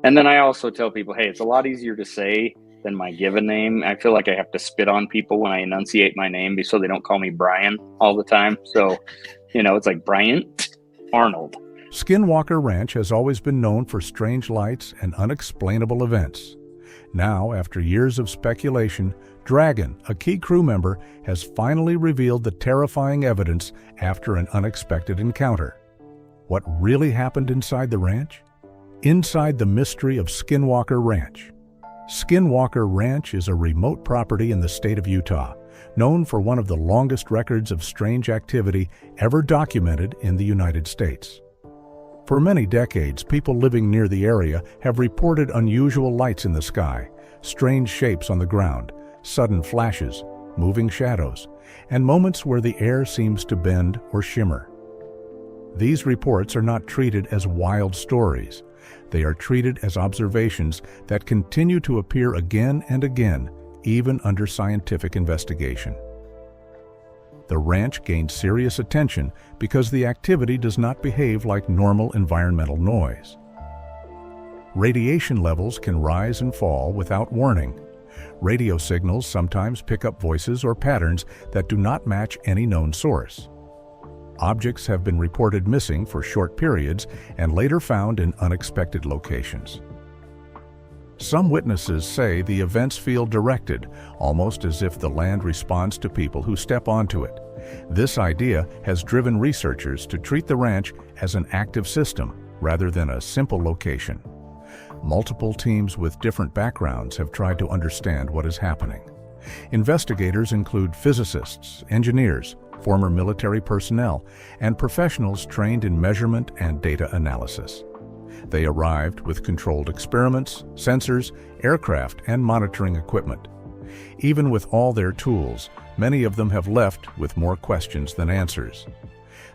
And then I also tell people, hey, it's a lot easier to say than my given name. I feel like I have to spit on people when I enunciate my name so they don't call me Brian all the time. So, it's like Bryant Arnold. Skinwalker Ranch has always been known for strange lights and unexplainable events. Now, after years of speculation, Dragon, a key crew member, has finally revealed the terrifying evidence after an unexpected encounter. What really happened inside the ranch? Inside the mystery of Skinwalker Ranch. Skinwalker Ranch is a remote property in the state of Utah, known for one of the longest records of strange activity ever documented in the United States. For many decades, people living near the area have reported unusual lights in the sky, strange shapes on the ground, sudden flashes, moving shadows, and moments where the air seems to bend or shimmer. These reports are not treated as wild stories. They are treated as observations that continue to appear again and again, even under scientific investigation. The ranch gained serious attention because the activity does not behave like normal environmental noise. Radiation levels can rise and fall without warning. Radio signals sometimes pick up voices or patterns that do not match any known source. Objects have been reported missing for short periods and later found in unexpected locations. Some witnesses say the events feel directed, almost as if the land responds to people who step onto it. This idea has driven researchers to treat the ranch as an active system rather than a simple location. Multiple teams with different backgrounds have tried to understand what is happening. Investigators include physicists, engineers, former military personnel, and professionals trained in measurement and data analysis. They arrived with controlled experiments, sensors, aircraft, and monitoring equipment. Even with all their tools, many of them have left with more questions than answers.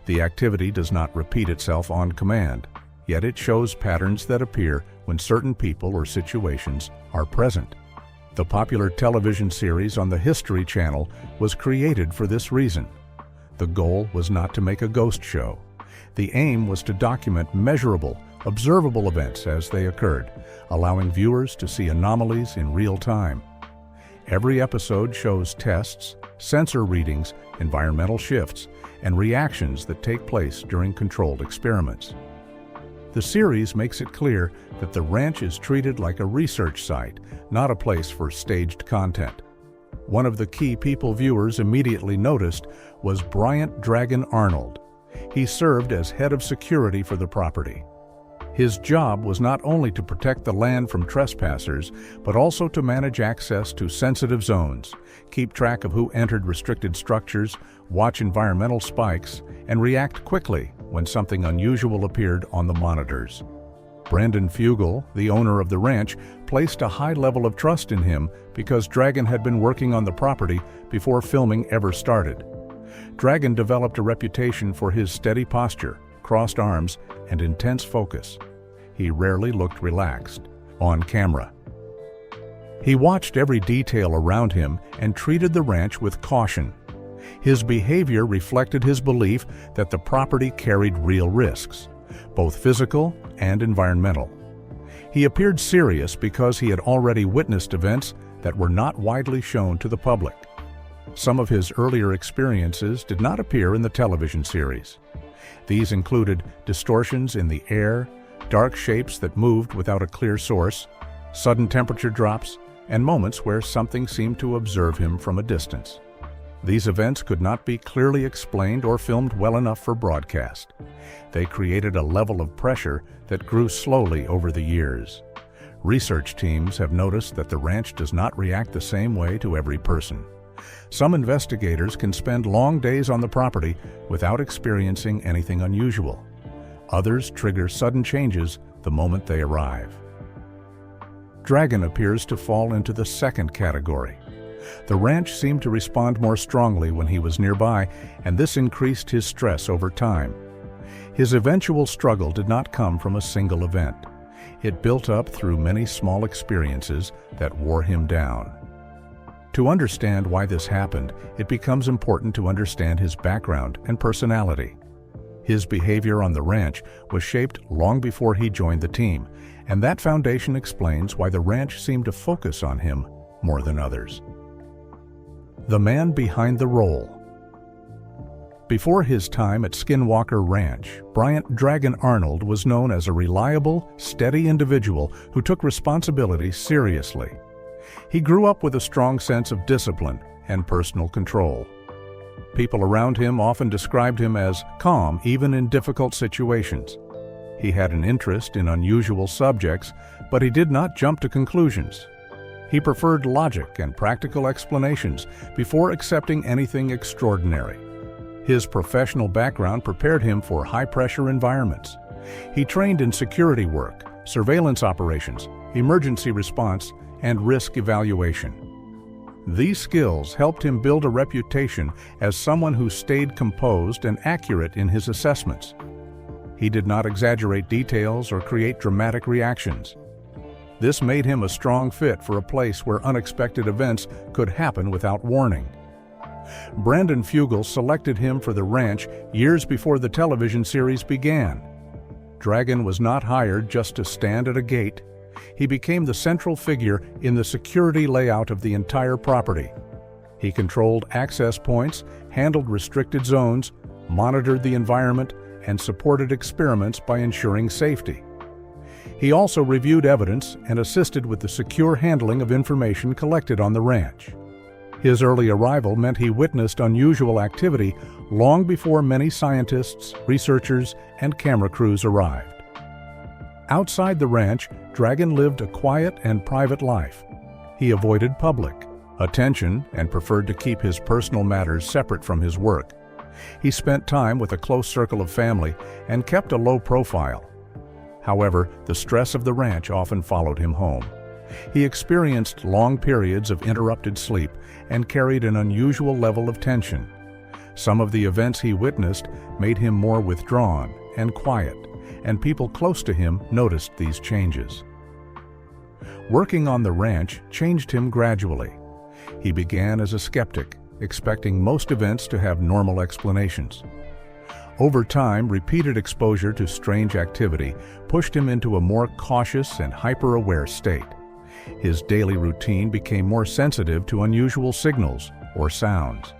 The activity does not repeat itself on command, yet it shows patterns that appear when certain people or situations are present. The popular television series on the History Channel was created for this reason. The goal was not to make a ghost show. The aim was to document measurable, observable events as they occurred, allowing viewers to see anomalies in real time. Every episode shows tests, sensor readings, environmental shifts, and reactions that take place during controlled experiments. The series makes it clear that the ranch is treated like a research site, not a place for staged content. One of the key people viewers immediately noticed was Bryant Dragon Arnold. He served as head of security for the property. His job was not only to protect the land from trespassers, but also to manage access to sensitive zones, keep track of who entered restricted structures, watch environmental spikes, and react quickly when something unusual appeared on the monitors. Brandon Fugel, the owner of the ranch, placed a high level of trust in him because Dragon had been working on the property before filming ever started. Dragon developed a reputation for his steady posture, crossed arms, and intense focus. He rarely looked relaxed on camera. He watched every detail around him and treated the ranch with caution. His behavior reflected his belief that the property carried real risks, both physical and environmental. He appeared serious because he had already witnessed events that were not widely shown to the public. Some of his earlier experiences did not appear in the television series. These included distortions in the air, dark shapes that moved without a clear source, sudden temperature drops, and moments where something seemed to observe him from a distance. These events could not be clearly explained or filmed well enough for broadcast. They created a level of pressure that grew slowly over the years. Research teams have noticed that the ranch does not react the same way to every person. Some investigators can spend long days on the property without experiencing anything unusual. Others trigger sudden changes the moment they arrive. Dragon appears to fall into the second category. The ranch seemed to respond more strongly when he was nearby, and this increased his stress over time. His eventual struggle did not come from a single event. It built up through many small experiences that wore him down. To understand why this happened, it becomes important to understand his background and personality. His behavior on the ranch was shaped long before he joined the team, and that foundation explains why the ranch seemed to focus on him more than others. The man behind the role. Before his time at Skinwalker Ranch, Bryant "Dragon" Arnold was known as a reliable, steady individual who took responsibility seriously. He grew up with a strong sense of discipline and personal control. People around him often described him as calm even in difficult situations. He had an interest in unusual subjects, but he did not jump to conclusions. He preferred logic and practical explanations before accepting anything extraordinary. His professional background prepared him for high-pressure environments. He trained in security work, surveillance operations, emergency response, and risk evaluation. These skills helped him build a reputation as someone who stayed composed and accurate in his assessments. He did not exaggerate details or create dramatic reactions. This made him a strong fit for a place where unexpected events could happen without warning. Brandon Fugel selected him for the ranch years before the television series began. Dragon was not hired just to stand at a gate. He became the central figure in the security layout of the entire property. He controlled access points, handled restricted zones, monitored the environment, and supported experiments by ensuring safety. He also reviewed evidence and assisted with the secure handling of information collected on the ranch. His early arrival meant he witnessed unusual activity long before many scientists, researchers, and camera crews arrived. Outside the ranch, Dragon lived a quiet and private life. He avoided public attention and preferred to keep his personal matters separate from his work. He spent time with a close circle of family and kept a low profile. However, the stress of the ranch often followed him home. He experienced long periods of interrupted sleep and carried an unusual level of tension. Some of the events he witnessed made him more withdrawn and quiet, and people close to him noticed these changes. Working on the ranch changed him gradually. He began as a skeptic, expecting most events to have normal explanations. Over time, repeated exposure to strange activity pushed him into a more cautious and hyper-aware state. His daily routine became more sensitive to unusual signals or sounds.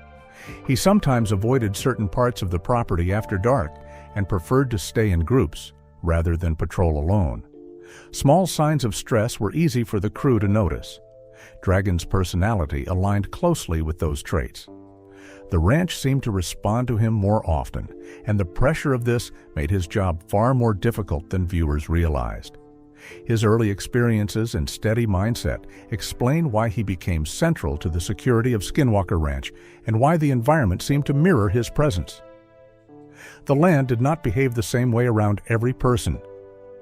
He sometimes avoided certain parts of the property after dark and preferred to stay in groups rather than patrol alone. Small signs of stress were easy for the crew to notice. Dragon's personality aligned closely with those traits. The ranch seemed to respond to him more often, and the pressure of this made his job far more difficult than viewers realized. His early experiences and steady mindset explain why he became central to the security of Skinwalker Ranch and why the environment seemed to mirror his presence. The land did not behave the same way around every person.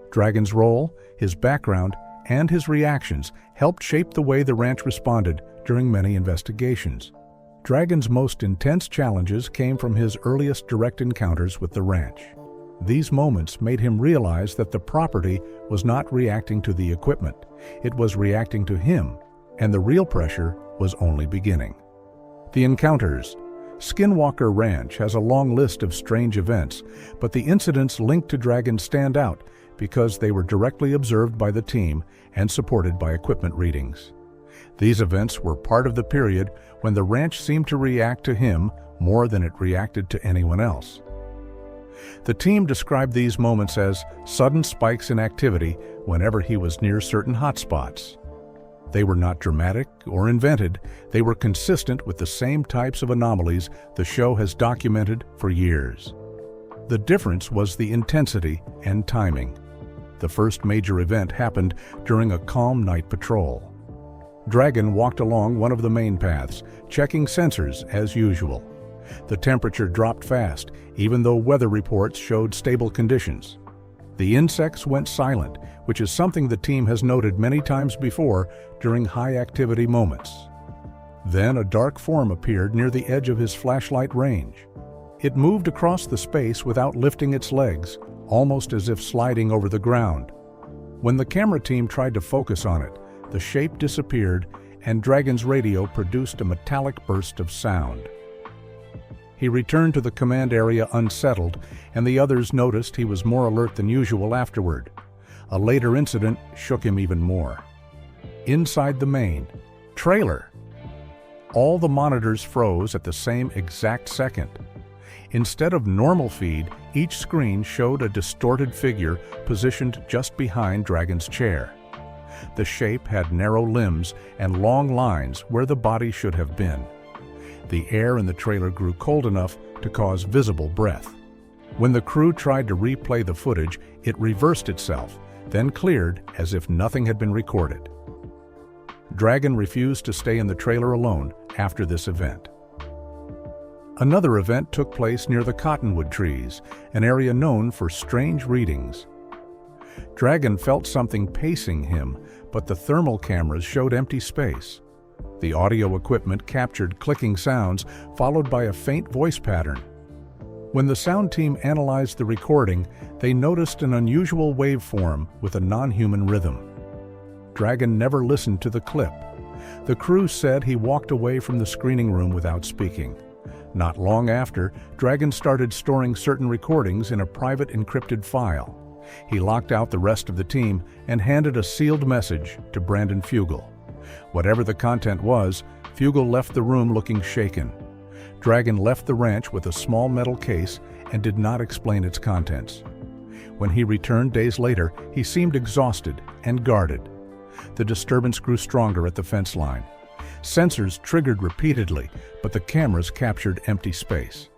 Dragon's role, his background, and his reactions helped shape the way the ranch responded during many investigations. Dragon's most intense challenges came from his earliest direct encounters with the ranch. These moments made him realize that the property was not reacting to the equipment, it was reacting to him, and the real pressure was only beginning. The encounters. Skinwalker Ranch has a long list of strange events, but the incidents linked to Dragon stand out because they were directly observed by the team and supported by equipment readings. These events were part of the period when the ranch seemed to react to him more than it reacted to anyone else. The team described these moments as sudden spikes in activity whenever he was near certain hotspots. They were not dramatic or invented, they were consistent with the same types of anomalies the show has documented for years. The difference was the intensity and timing. The first major event happened during a calm night patrol. Dragon walked along one of the main paths, checking sensors as usual. The temperature dropped fast, even though weather reports showed stable conditions. The insects went silent, which is something the team has noted many times before during high-activity moments. Then a dark form appeared near the edge of his flashlight range. It moved across the space without lifting its legs, almost as if sliding over the ground. When the camera team tried to focus on it, the shape disappeared and Dragon's radio produced a metallic burst of sound. He returned to the command area unsettled, and the others noticed he was more alert than usual afterward. A later incident shook him even more. Inside the main trailer, all the monitors froze at the same exact second. Instead of normal feed, each screen showed a distorted figure positioned just behind Dragon's chair. The shape had narrow limbs and long lines where the body should have been. The air in the trailer grew cold enough to cause visible breath. When the crew tried to replay the footage, it reversed itself, then cleared as if nothing had been recorded. Dragon refused to stay in the trailer alone after this event. Another event took place near the cottonwood trees, an area known for strange readings. Dragon felt something pacing him, but the thermal cameras showed empty space. The audio equipment captured clicking sounds, followed by a faint voice pattern. When the sound team analyzed the recording, they noticed an unusual waveform with a non-human rhythm. Dragon never listened to the clip. The crew said he walked away from the screening room without speaking. Not long after, Dragon started storing certain recordings in a private encrypted file. He locked out the rest of the team and handed a sealed message to Brandon Fugel. Whatever the content was, Fugel left the room looking shaken. Dragon left the ranch with a small metal case and did not explain its contents. When he returned days later, he seemed exhausted and guarded. The disturbance grew stronger at the fence line. Sensors triggered repeatedly, but the cameras captured empty space.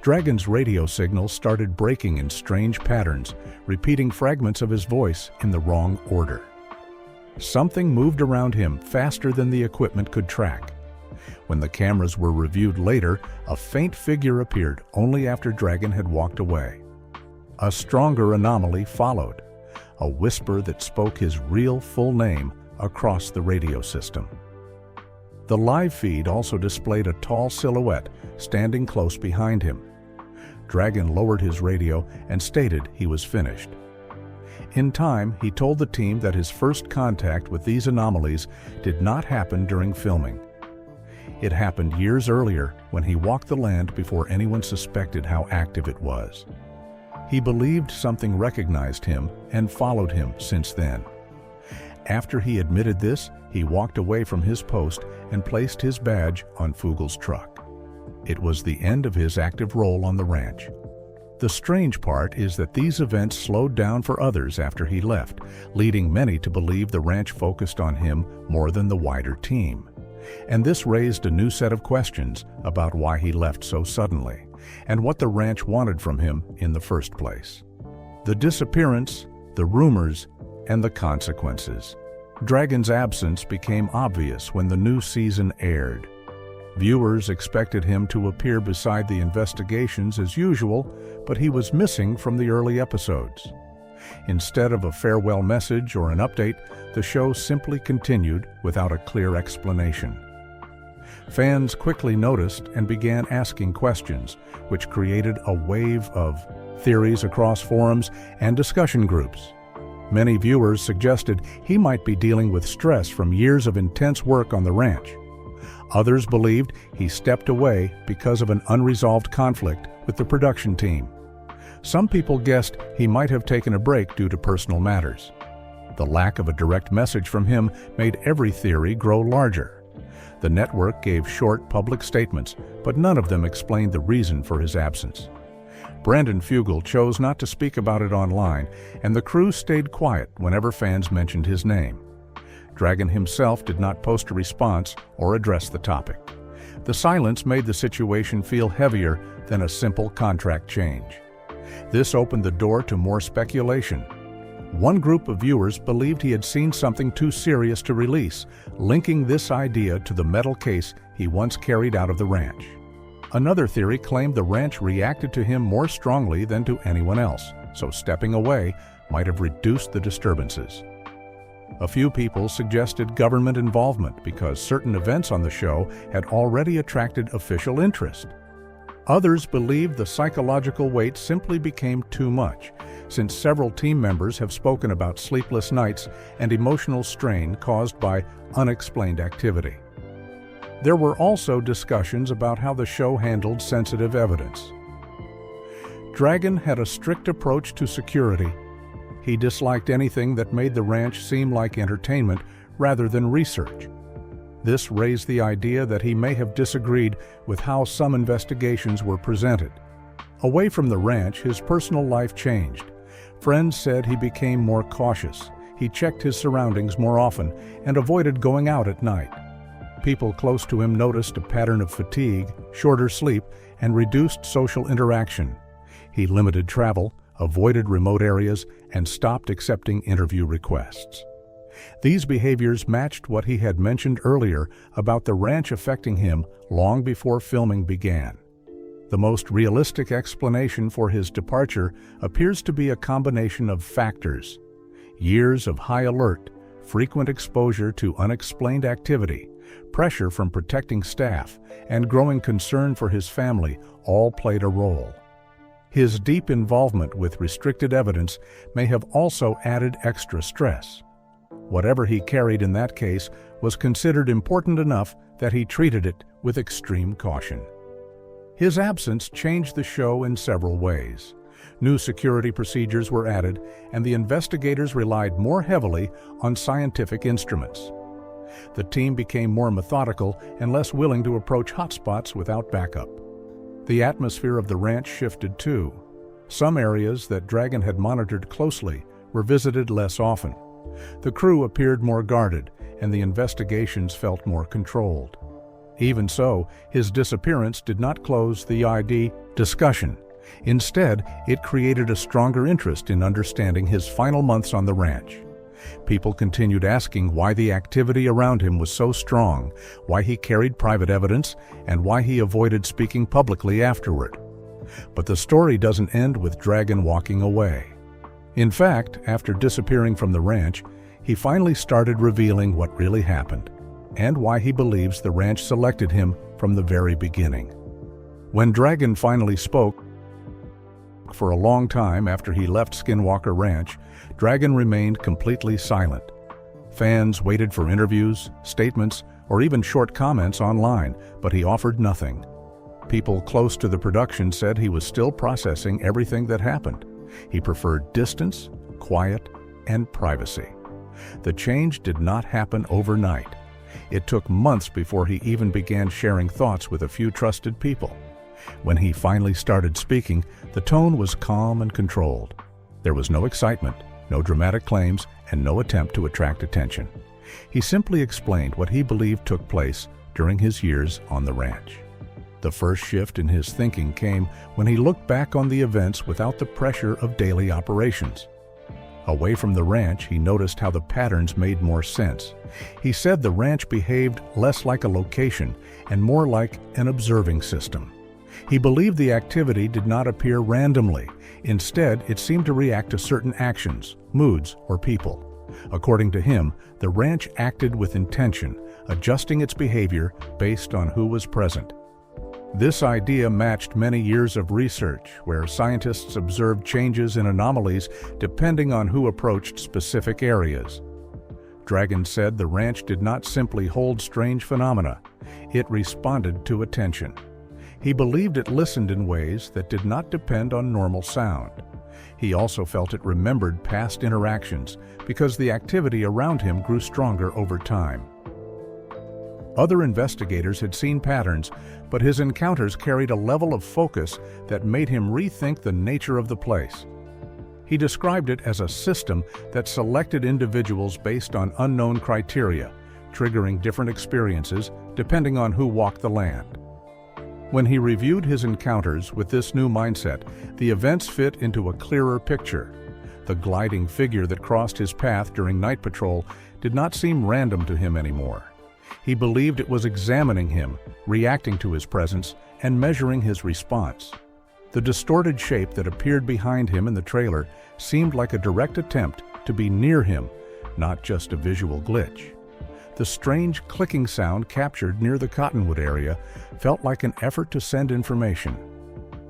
Dragon's radio signals started breaking in strange patterns, repeating fragments of his voice in the wrong order. Something moved around him faster than the equipment could track. When the cameras were reviewed later, a faint figure appeared only after Dragon had walked away. A stronger anomaly followed, a whisper that spoke his real full name across the radio system. The live feed also displayed a tall silhouette standing close behind him. Dragon lowered his radio and stated he was finished. In time, he told the team that his first contact with these anomalies did not happen during filming. It happened years earlier when he walked the land before anyone suspected how active it was. He believed something recognized him and followed him since then. After he admitted this, he walked away from his post and placed his badge on Fugel's truck. It was the end of his active role on the ranch. The strange part is that these events slowed down for others after he left, leading many to believe the ranch focused on him more than the wider team. And this raised a new set of questions about why he left so suddenly, and what the ranch wanted from him in the first place. The disappearance, the rumors, and the consequences. Dragon's absence became obvious when the new season aired. Viewers expected him to appear beside the investigations as usual, but he was missing from the early episodes. Instead of a farewell message or an update, the show simply continued without a clear explanation. Fans quickly noticed and began asking questions, which created a wave of theories across forums and discussion groups. Many viewers suggested he might be dealing with stress from years of intense work on the ranch. Others believed he stepped away because of an unresolved conflict with the production team. Some people guessed he might have taken a break due to personal matters. The lack of a direct message from him made every theory grow larger. The network gave short public statements, but none of them explained the reason for his absence. Brandon Fugel chose not to speak about it online, and the crew stayed quiet whenever fans mentioned his name. Dragon himself did not post a response or address the topic. The silence made the situation feel heavier than a simple contract change. This opened the door to more speculation. One group of viewers believed he had seen something too serious to release, linking this idea to the metal case he once carried out of the ranch. Another theory claimed the ranch reacted to him more strongly than to anyone else, so stepping away might have reduced the disturbances. A few people suggested government involvement because certain events on the show had already attracted official interest. Others believed the psychological weight simply became too much, since several team members have spoken about sleepless nights and emotional strain caused by unexplained activity. There were also discussions about how the show handled sensitive evidence. Dragon had a strict approach to security. He disliked anything that made the ranch seem like entertainment rather than research. This raised the idea that he may have disagreed with how some investigations were presented. Away from the ranch, his personal life changed. Friends said he became more cautious. He checked his surroundings more often and avoided going out at night. People close to him noticed a pattern of fatigue, shorter sleep, and reduced social interaction. He limited travel, avoided remote areas, and stopped accepting interview requests. These behaviors matched what he had mentioned earlier about the ranch affecting him long before filming began. The most realistic explanation for his departure appears to be a combination of factors: years of high alert, frequent exposure to unexplained activity, pressure from protecting staff, and growing concern for his family all played a role. His deep involvement with restricted evidence may have also added extra stress. Whatever he carried in that case was considered important enough that he treated it with extreme caution. His absence changed the show in several ways. New security procedures were added, and the investigators relied more heavily on scientific instruments. The team became more methodical and less willing to approach hotspots without backup. The atmosphere of the ranch shifted too. Some areas that Dragon had monitored closely were visited less often. The crew appeared more guarded, and the investigations felt more controlled. Even so, his disappearance did not close the ID discussion. Instead, it created a stronger interest in understanding his final months on the ranch. People continued asking why the activity around him was so strong, why he carried private evidence, and why he avoided speaking publicly afterward. But the story doesn't end with Dragon walking away. In fact, after disappearing from the ranch, he finally started revealing what really happened, and why he believes the ranch selected him from the very beginning. When Dragon finally spoke, for a long time after he left Skinwalker Ranch, Dragon remained completely silent. Fans waited for interviews, statements, or even short comments online, but he offered nothing. People close to the production said he was still processing everything that happened. He preferred distance, quiet, and privacy. The change did not happen overnight. It took months before he even began sharing thoughts with a few trusted people. When he finally started speaking, the tone was calm and controlled. There was no excitement, no dramatic claims, and no attempt to attract attention. He simply explained what he believed took place during his years on the ranch. The first shift in his thinking came when he looked back on the events without the pressure of daily operations. Away from the ranch, he noticed how the patterns made more sense. He said the ranch behaved less like a location and more like an observing system. He believed the activity did not appear randomly. Instead, it seemed to react to certain actions, moods, or people. According to him, the ranch acted with intention, adjusting its behavior based on who was present. This idea matched many years of research, where scientists observed changes in anomalies depending on who approached specific areas. Dragon said the ranch did not simply hold strange phenomena, it responded to attention. He believed it listened in ways that did not depend on normal sound. He also felt it remembered past interactions because the activity around him grew stronger over time. Other investigators had seen patterns, but his encounters carried a level of focus that made him rethink the nature of the place. He described it as a system that selected individuals based on unknown criteria, triggering different experiences depending on who walked the land. When he reviewed his encounters with this new mindset, the events fit into a clearer picture. The gliding figure that crossed his path during night patrol did not seem random to him anymore. He believed it was examining him, reacting to his presence, and measuring his response. The distorted shape that appeared behind him in the trailer seemed like a direct attempt to be near him, not just a visual glitch. The strange clicking sound captured near the cottonwood area felt like an effort to send information.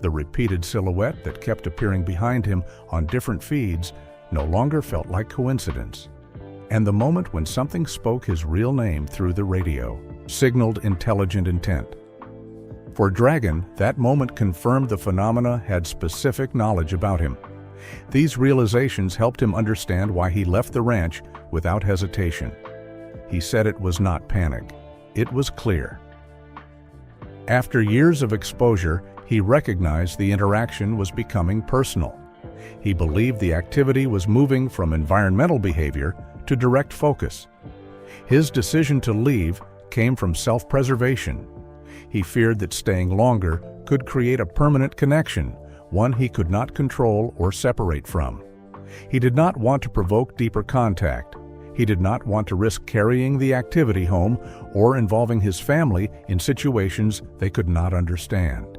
The repeated silhouette that kept appearing behind him on different feeds no longer felt like coincidence. And the moment when something spoke his real name through the radio signaled intelligent intent. For Dragon, that moment confirmed the phenomena had specific knowledge about him. These realizations helped him understand why he left the ranch without hesitation. He said it was not panic. It was clear. After years of exposure, he recognized the interaction was becoming personal. He believed the activity was moving from environmental behavior to direct focus. His decision to leave came from self-preservation. He feared that staying longer could create a permanent connection, one he could not control or separate from. He did not want to provoke deeper contact. He did not want to risk carrying the activity home or involving his family in situations they could not understand.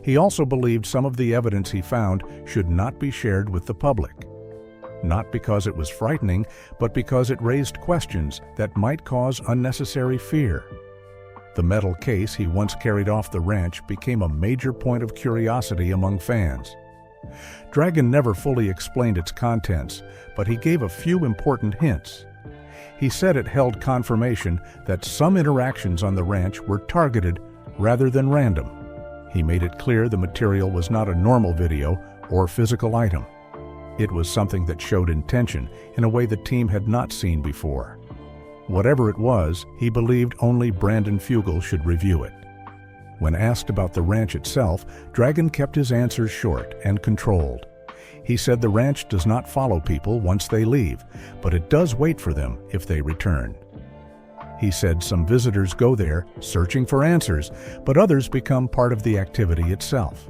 He also believed some of the evidence he found should not be shared with the public. Not because it was frightening, but because it raised questions that might cause unnecessary fear. The metal case he once carried off the ranch became a major point of curiosity among fans. Dragon never fully explained its contents, but he gave a few important hints. He said it held confirmation that some interactions on the ranch were targeted rather than random. He made it clear the material was not a normal video or physical item. It was something that showed intention in a way the team had not seen before. Whatever it was, he believed only Brandon Fugel should review it. When asked about the ranch itself, Dragon kept his answers short and controlled. He said the ranch does not follow people once they leave, but it does wait for them if they return. He said some visitors go there searching for answers, but others become part of the activity itself.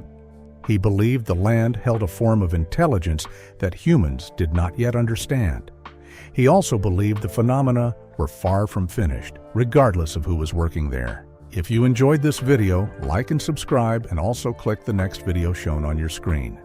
He believed the land held a form of intelligence that humans did not yet understand. He also believed the phenomena were far from finished, regardless of who was working there. If you enjoyed this video, like and subscribe, and also click the next video shown on your screen.